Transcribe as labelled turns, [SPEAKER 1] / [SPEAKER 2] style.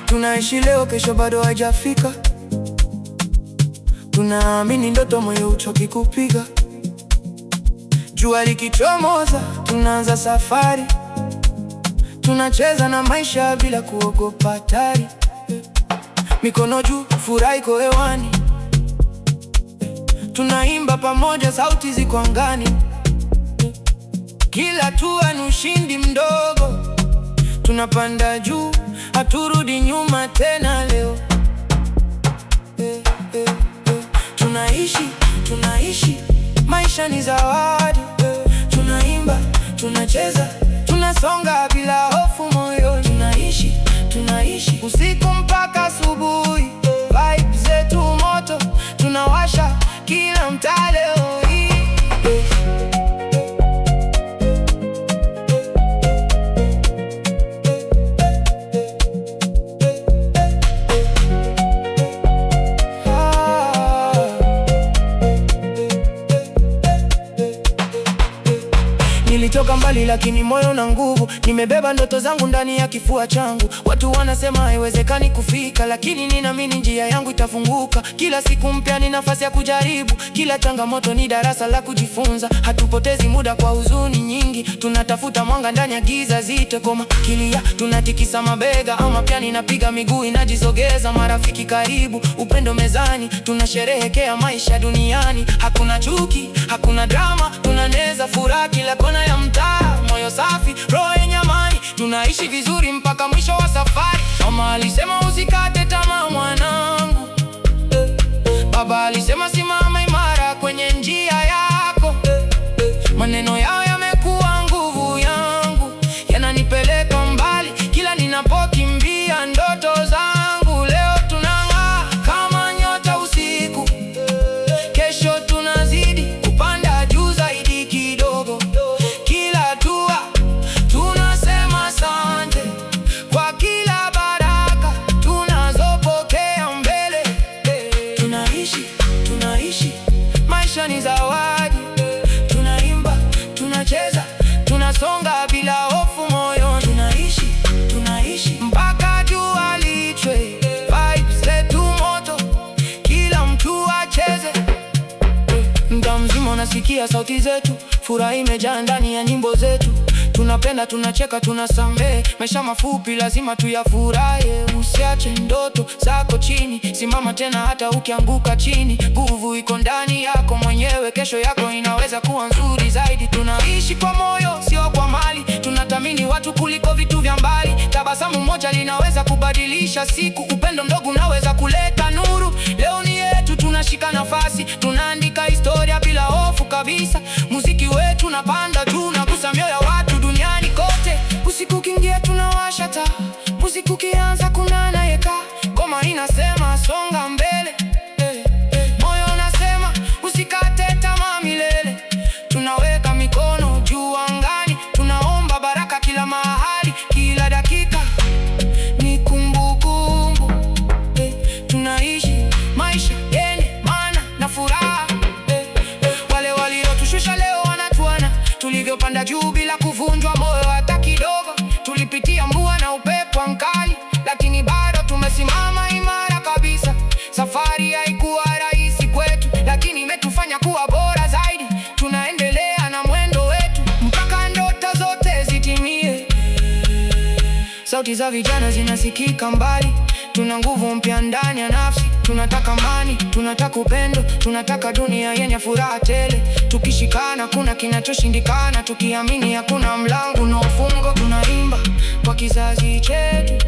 [SPEAKER 1] Tunaishi leo, kesho bado haijafika. Tunaamini ndoto, moyo uchoki kupiga. Jua likichomoza, tunaanza safari. Tunacheza na maisha bila kuogopa hatari. Mikono juu, furaha iko hewani. Tunaimba pamoja, sauti ziko angani. Kila hatua ni ushindi mdogo. Tunapanda juu, haturudi nyuma tena leo. Tunaishi, maisha ni zawadi. Tunaimba, tunacheza, tunasonga bila hofu moyo. Tunaishi, usiku mpaka asubuhi. Vibe zetu moto, tunawasha kila mtaa leo hii. Nilitoka mbali lakini moyo na nguvu. Nimebeba ndoto zangu ndani ya kifua changu. Watu wanasema haiwezekani kufika, lakini ninaamini njia yangu itafunguka. Kila siku mpya ni nafasi ya kujaribu. Kila changamoto ni darasa la kujifunza. Hatupotezi muda kwa huzuni nyingi. Tunatafuta mwanga ndani ya giza zito. Koma kilia, tunatikisa mabega. Ama pia ninapiga miguu inajisogeza. Marafiki karibu, upendo mezani. Tunasherehekea maisha duniani. Hakuna chuki, hakuna drama. Tunaneza furaha kila kona ya mtaa. Moyo safi, roho yenye amani. Tunaishi vizuri mpaka mwisho wa safari. Mama alisema usikate tamaa mwanangu. Baba alisema simama imara kwenye njia yako. Maneno yao yamekuwa nguvu yangu, yananipeleka mbali kila ninapokimbia ndoto zangu. Leo tunang'aa kama nyota usiku. Kesho tunazidi kupanda juu zaidi kidogo. Kila hatua tunasema asante kwa kila baraka tunazopokea mbele. Tunaishi, maisha ni zawadi. Tunaimba, tunacheza, tunasonga bila hofu moyo. Tunaishi mpaka jua lichwe. Vibes zetu moto, kila mtu acheze. Mtaa mzima unasikia sauti zetu. Furaha imejaa ndani ya nyimbo zetu. Tunapenda, tunacheka, tunasamehe. Maisha mafupi lazima tuyafurahi. Usiache ndoto zako chini. Simama tena hata ukianguka chini. Nguvu iko ndani yako mwenyewe. Kesho yako inaweza kuwa nzuri zaidi. Tunaishi kwa moyo, sio kwa mali. Tunathamini watu kuliko vitu vya mbali. Tabasamu moja linaweza kubadilisha siku. Upendo ndogo unaweza kuleta nuru. Leo ni yetu, tunashika nafasi. Tunaandika historia bila hofu kabisa. Muziki wetu unapanda juu, unagusa mioyo ya watu duniani kote. Usiku ukiingia tunawasha taa. Muziki ukianza kuna anayekaa. Ngoma inasema songa mbele. Moyo unasema usikate tamaa milele. Tunaweka mikono juu angani. Tunaomba baraka kila mahali. Kila dakika ni kumbukumbu. Tunaishi maisha yenye maana na furaha. Wale waliotushusha leo wanatuona. Tulivyopanda juu bila kuvunjwa moyo hata kidogo. Tulipitia mvua na upepo mkali, lakini bado tumesimama imara kabisa. Safari haikuwa rahisi kwetu, lakini imetufanya kuwa bora zaidi. Tunaendelea na mwendo wetu mpaka ndoto zote zitimie. Sauti za vijana zinasikika mbali. Tuna nguvu mpya ndani ya nafsi. Tunataka amani, tunataka upendo. Tunataka dunia yenye furaha tele. Tukishikana kuna kinachoshindikana. Tukiamini hakuna mlango unaofungwa. Tunaimba kwa kizazi chetu.